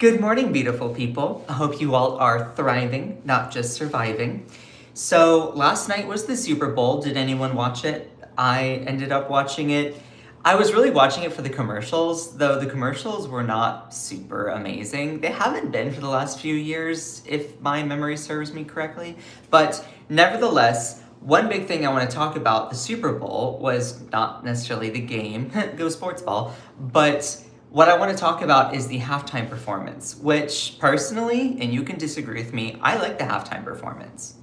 Good morning, beautiful people. I hope you all are thriving, not just surviving. So last night was the Super Bowl. Did anyone watch it? I ended up watching it. I was really watching it for the commercials, though the commercials were not super amazing. They haven't been for the last few years, if my memory serves me correctly. But nevertheless, one big thing I want to talk about the Super Bowl was not necessarily the game, go sports ball, but what I want to talk about is the halftime performance, which personally, and you can disagree with me, I like the halftime performance.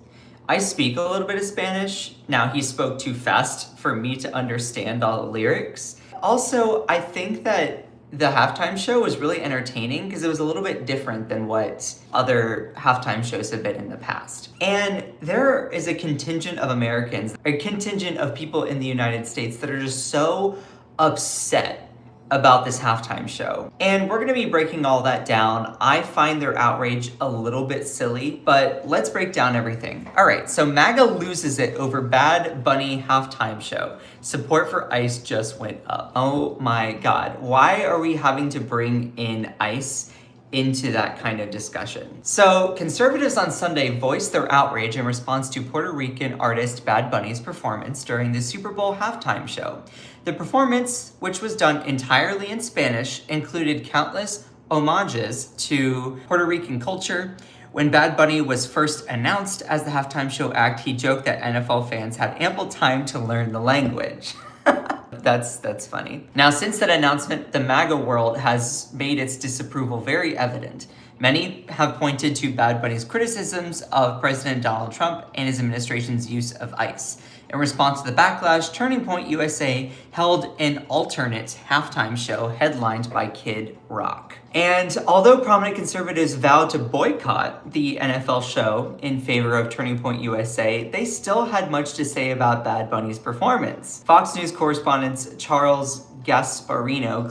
I speak a little bit of Spanish. Now, he spoke too fast for me to understand all the lyrics. Also, I think that the halftime show was really entertaining because it was a little bit different than what other halftime shows have been in the past. And there is a contingent of Americans, a contingent of people in the United States that are just so upset about this halftime show. And we're gonna be breaking all that down. I find their outrage a little bit silly, but let's break down everything. All right, so MAGA loses it over Bad Bunny halftime show. Support for ICE just went up. Oh my God, why are we having to bring in ICE into that kind of discussion? So conservatives on Sunday voiced their outrage in response to Puerto Rican artist Bad Bunny's performance during the Super Bowl halftime show. The performance, which was done entirely in Spanish, included countless homages to Puerto Rican culture. When Bad Bunny was first announced as the halftime show act, he joked that NFL fans had ample time to learn the language. That's funny. Now, since that announcement, the MAGA world has made its disapproval very evident. Many have pointed to Bad Bunny's criticisms of President Donald Trump and his administration's use of ICE. In response to the backlash, Turning Point USA held an alternate halftime show headlined by Kid Rock. And although prominent conservatives vowed to boycott the NFL show in favor of Turning Point USA, they still had much to say about Bad Bunny's performance. Fox News correspondent Charles Gasparino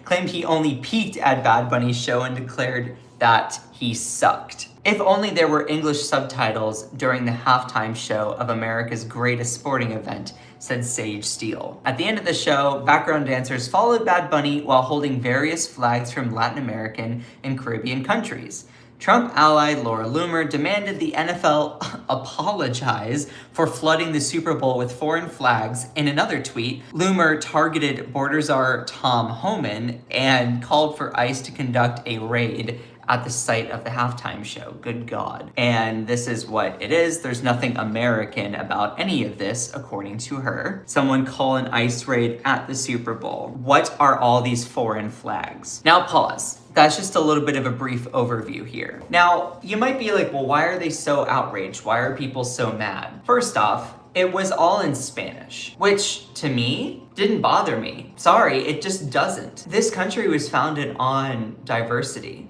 claimed he only peeked at Bad Bunny's show and declared that he sucked. If only there were English subtitles during the halftime show of America's greatest sporting event, said Sage Steele. At the end of the show, background dancers followed Bad Bunny while holding various flags from Latin American and Caribbean countries. Trump ally Laura Loomer demanded the NFL apologize for flooding the Super Bowl with foreign flags. In another tweet, Loomer targeted border czar Tom Homan and called for ICE to conduct a raid at the site of the halftime show. Good God. And this is what it is. There's nothing American about any of this, according to her. Someone call an ICE raid at the Super Bowl. What are all these foreign flags? Now pause. That's just a little bit of a brief overview here. Now, you might be like, well, why are they so outraged? Why are people so mad? First off, it was all in Spanish, which to me didn't bother me. Sorry, it just doesn't. This country was founded on diversity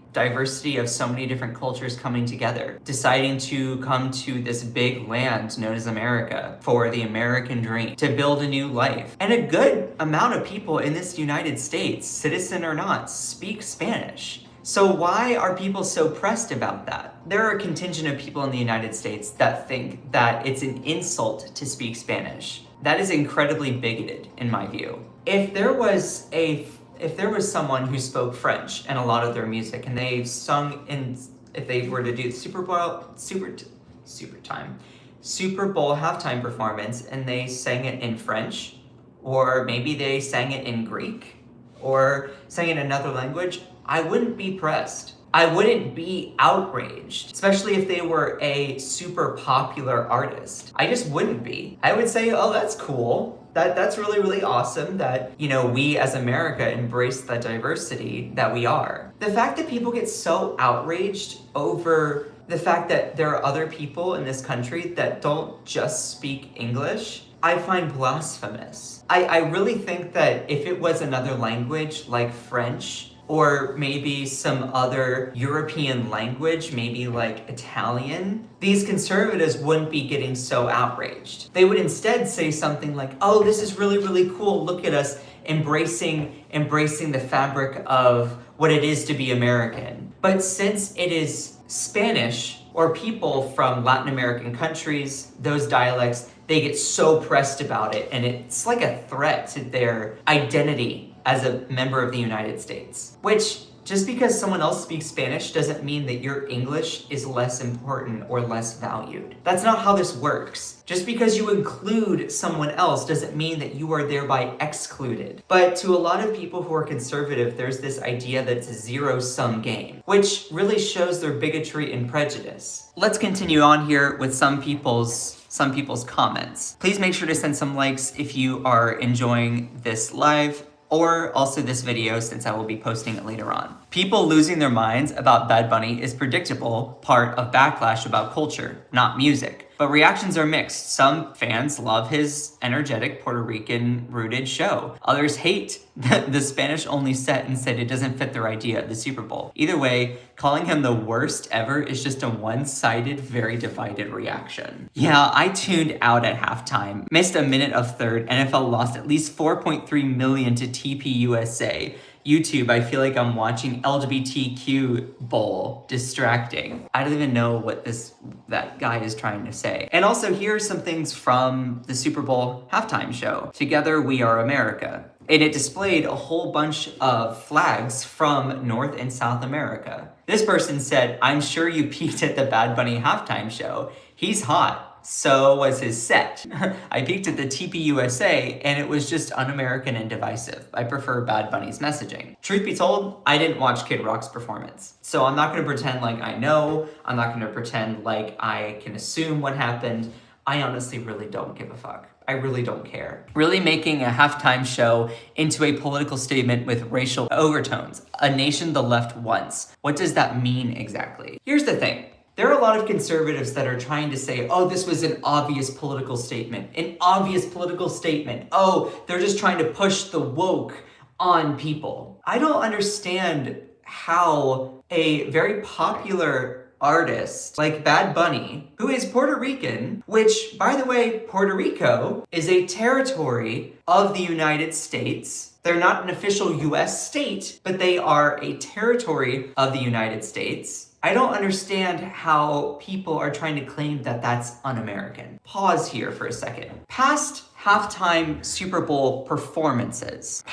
of so many different cultures coming together, deciding to come to this big land known as America for the American dream, to build a new life. And a good amount of people in this United States, citizen or not, speak Spanish. So why are people so pressed about that? There are a contingent of people in the United States that think that it's an insult to speak Spanish. That is incredibly bigoted, in my view. If there was someone who spoke French and a lot of their music, and they sung in, if they were to do Super Bowl halftime performance, and they sang it in French, or maybe they sang it in Greek, or sang it in another language, I wouldn't be pressed. I wouldn't be outraged, especially if they were a super popular artist. I just wouldn't be. I would say, oh, that's cool. That's really, really awesome that, we as America embrace the diversity that we are. The fact that people get so outraged over the fact that there are other people in this country that don't just speak English, I find blasphemous. I really think that if it was another language like French, or maybe some other European language, maybe like Italian, these conservatives wouldn't be getting so outraged. They would instead say something like, oh, this is really, really cool. Look at us embracing the fabric of what it is to be American. But since it is Spanish or people from Latin American countries, those dialects, they get so pressed about it, and it's like a threat to their identity as a member of the United States, which Just because someone else speaks Spanish doesn't mean that your English is less important or less valued. That's not how this works. Just because you include someone else doesn't mean that you are thereby excluded. But to a lot of people who are conservative, there's this idea that it's a zero-sum game, which really shows their bigotry and prejudice. Let's continue on here with some people's comments. Please make sure to send some likes if you are enjoying this live, or also this video, since I will be posting it later on. People losing their minds about Bad Bunny is predictable part of backlash about culture, not music. But reactions are mixed. Some fans love his energetic Puerto Rican rooted show. Others hate the Spanish only set and said it doesn't fit their idea of the Super Bowl. Either way, calling him the worst ever is just a one-sided, very divided reaction. Yeah, I tuned out at halftime. Missed a minute of third. NFL lost at least 4.3 million to TPUSA. YouTube, I feel like I'm watching LGBTQ bowl. Distracting. I don't even know what that guy is trying to say. And also, here are some things from the Super Bowl halftime show. Together We Are America. And it displayed a whole bunch of flags from North and South America. This person said, "I'm sure you peeked at the Bad Bunny halftime show. He's hot. So was his set. I peeked at the TPUSA and it was just un-American and divisive. I prefer Bad Bunny's messaging." Truth be told, I didn't watch Kid Rock's performance. So I'm not gonna pretend like I know. I'm not gonna pretend like I can assume what happened. I honestly really don't give a fuck. I really don't care. Really making a halftime show into a political statement with racial overtones. A nation the left wants. What does that mean exactly? Here's the thing. There are a lot of conservatives that are trying to say, oh, this was an obvious political statement. An obvious political statement. Oh, they're just trying to push the woke on people. I don't understand how a very popular artist like Bad Bunny, who is Puerto Rican, which, by the way, Puerto Rico is a territory of the United States. They're not an official US state, but they are a territory of the United States. I don't understand how people are trying to claim that that's un-American. Pause here for a second. Past halftime Super Bowl performances.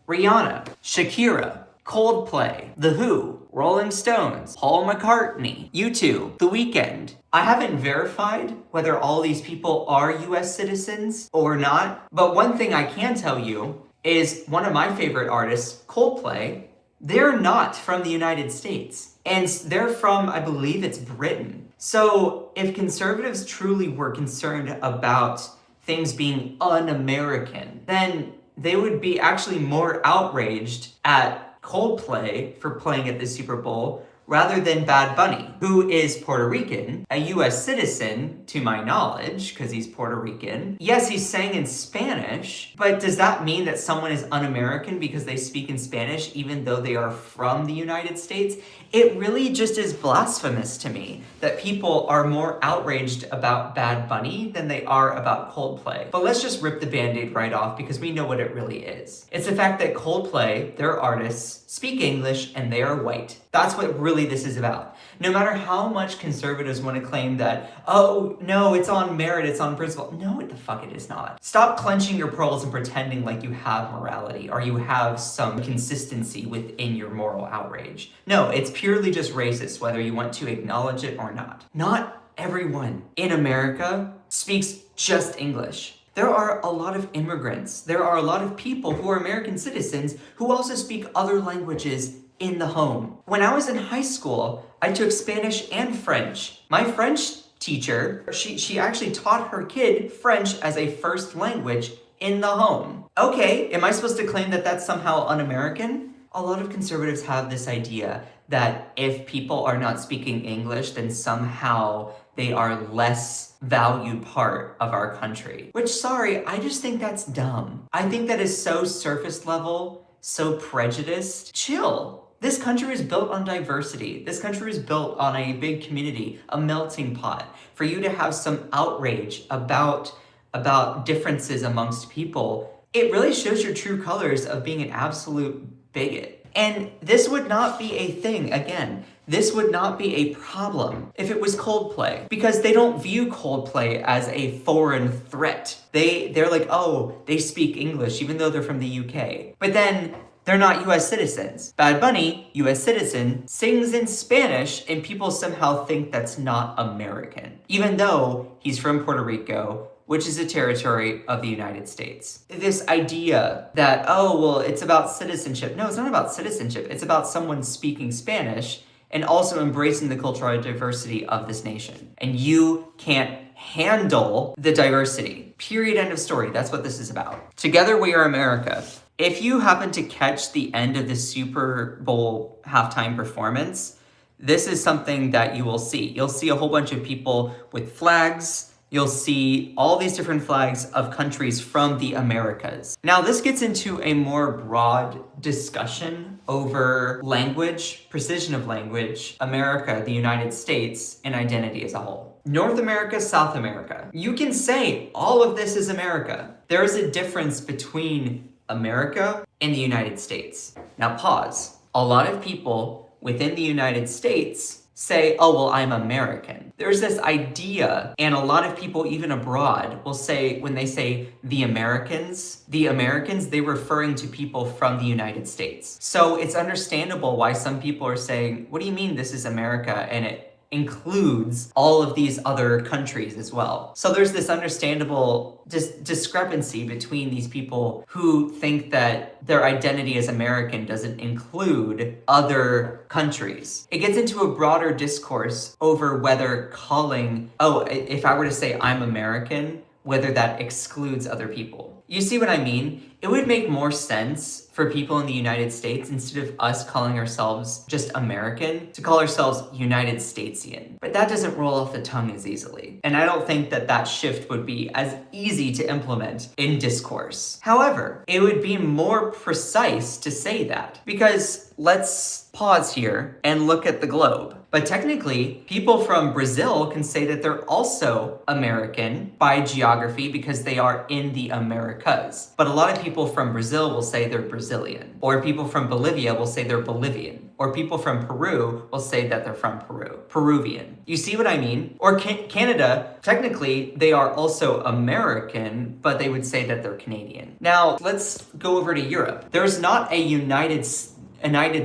Rihanna, Shakira, Coldplay, The Who, Rolling Stones, Paul McCartney, U2, The Weeknd. I haven't verified whether all these people are US citizens or not, but one thing I can tell you is one of my favorite artists, Coldplay, they're not from the United States. And they're from, I believe it's Britain. So if conservatives truly were concerned about things being un-American, then they would be actually more outraged at Coldplay for playing at the Super Bowl rather than Bad Bunny, who is Puerto Rican, a US citizen, to my knowledge, because he's Puerto Rican. Yes, he sang in Spanish, but does that mean that someone is un-American because they speak in Spanish even though they are from the United States? It really just is blasphemous to me that people are more outraged about Bad Bunny than they are about Coldplay. But let's just rip the Band-Aid right off because we know what it really is. It's the fact that Coldplay, their artists, speak English and they are white. That's what really this is about. No matter how much conservatives want to claim that, oh, no, it's on merit, it's on principle. No, what the fuck it is not. Stop clenching your pearls and pretending like you have morality or you have some consistency within your moral outrage. No, it's purely just racist, whether you want to acknowledge it or not. Not everyone in America speaks just English. There are a lot of immigrants. There are a lot of people who are American citizens who also speak other languages in the home. When I was in high school, I took Spanish and French. My French teacher, she actually taught her kid French as a first language in the home. Okay, am I supposed to claim that that's somehow un-American? A lot of conservatives have this idea that if people are not speaking English, then somehow they are less valued part of our country. Which, sorry, I just think that's dumb. I think that is so surface level, so prejudiced. Chill. This country is built on diversity. This country is built on a big community, a melting pot. For you to have some outrage about differences amongst people, it really shows your true colors of being an absolute bigot. And this would not be a thing, again, this would not be a problem if it was Coldplay, because they don't view Coldplay as a foreign threat. They're like, oh, they speak English, even though they're from the UK. But then They're not US citizens. Bad Bunny, US citizen, sings in Spanish and people somehow think that's not American, even though he's from Puerto Rico, which is a territory of the United States. This idea that, oh, well, it's about citizenship. No, it's not about citizenship. It's about someone speaking Spanish and also embracing the cultural diversity of this nation. And you can't handle the diversity. Period, end of story. That's what this is about. Together we are America. If you happen to catch the end of the Super Bowl halftime performance, this is something that you will see. You'll see a whole bunch of people with flags. You'll see all these different flags of countries from the Americas. Now, this gets into a more broad discussion over language, precision of language, America, the United States, and identity as a whole. North America, South America. You can say all of this is America. There is a difference between America and the United States. Now pause. A lot of people within the United States say, oh, well, I'm American. There's this idea, and a lot of people even abroad will say, when they say the Americans, they're referring to people from the United States. So it's understandable why some people are saying, what do you mean this is America? And it includes all of these other countries as well. So there's this understandable discrepancy between these people who think that their identity as American doesn't include other countries. It gets into a broader discourse over whether calling, oh, if I were to say I'm American, whether that excludes other people. You see what I mean? It would make more sense for people in the United States, instead of us calling ourselves just American, to call ourselves United Statesian. But that doesn't roll off the tongue as easily. And I don't think that that shift would be as easy to implement in discourse. However, it would be more precise to say that, because let's pause here and look at the globe. But technically, people from Brazil can say that they're also American by geography because they are in the Americas. But a lot of people from Brazil will say they're Brazilian. Or people from Bolivia will say they're Bolivian. Or people from Peru will say that they're from Peru. Peruvian. You see what I mean? Or Canada, technically, they are also American, but they would say that they're Canadian. Now, let's go over to Europe. There's not a United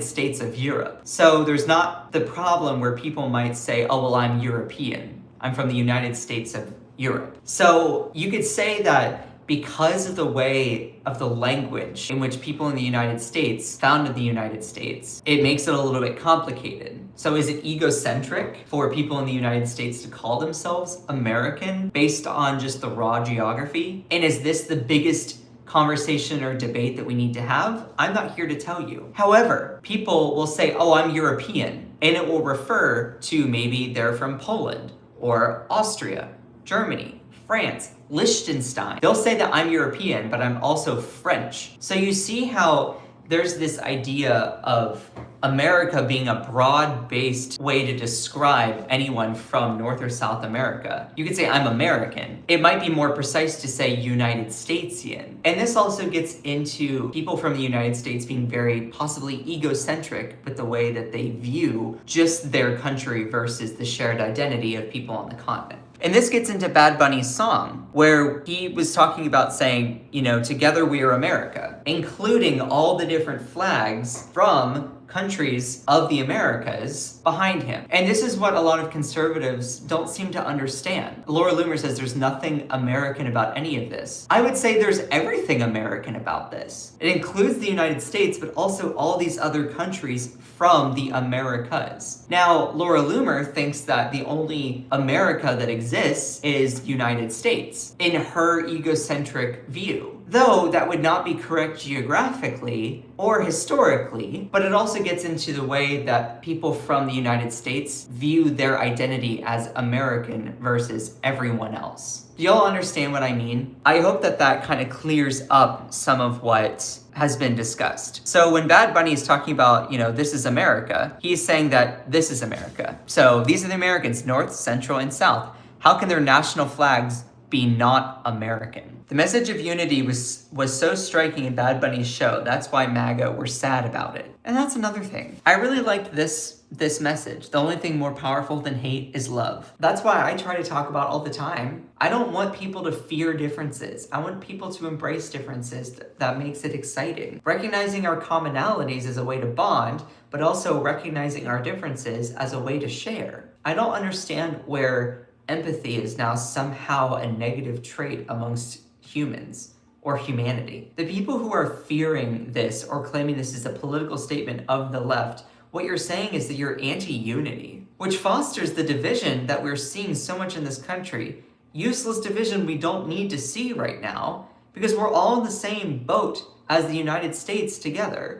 States of Europe. So there's not the problem where people might say, oh, well, I'm European. I'm from the United States of Europe. So you could say that because of the way of the language in which people in the United States founded the United States, it makes it a little bit complicated. So is it egocentric for people in the United States to call themselves American based on just the raw geography? And is this the biggest conversation or debate that we need to have? I'm not here to tell you. However, people will say, oh, I'm European, and it will refer to maybe they're from Poland or Austria, Germany, France, Liechtenstein. They'll say that I'm European, but I'm also French. So you see how there's this idea of America being a broad-based way to describe anyone from North or South America. You could say I'm American. It might be more precise to say United Statesian. And this also gets into people from the United States being very possibly egocentric with the way that they view just their country versus the shared identity of people on the continent. And this gets into Bad Bunny's song, where he was talking about saying, you know, together we are America, including all the different flags from countries of the Americas behind him. And this is what a lot of conservatives don't seem to understand. Laura Loomer says there's nothing American about any of this. I would say there's everything American about this. It includes the United States, but also all these other countries from the Americas. Now, Laura Loomer thinks that the only America that exists is United States, in her egocentric view. Though that would not be correct geographically or historically, but it also gets into the way that people from the United States view their identity as American versus everyone else. Do y'all understand what I mean? I hope that that kind of clears up some of what has been discussed. So when Bad Bunny is talking about, you know, this is America, he's saying that this is America. So these are the Americans, North, Central, and South. How can their national flags be not American? The message of unity was so striking in Bad Bunny's show. That's why MAGA were sad about it. And that's another thing. I really liked this message. The only thing more powerful than hate is love. That's why I try to talk about all the time. I don't want people to fear differences. I want people to embrace differences. That makes it exciting. Recognizing our commonalities is a way to bond, but also recognizing our differences as a way to share. I don't understand where empathy is now somehow a negative trait amongst humans or humanity. The people who are fearing this or claiming this is a political statement of the left, what you're saying is that you're anti-unity, which fosters the division that we're seeing so much in this country. Useless division we don't need to see right now because we're all in the same boat as the United States together.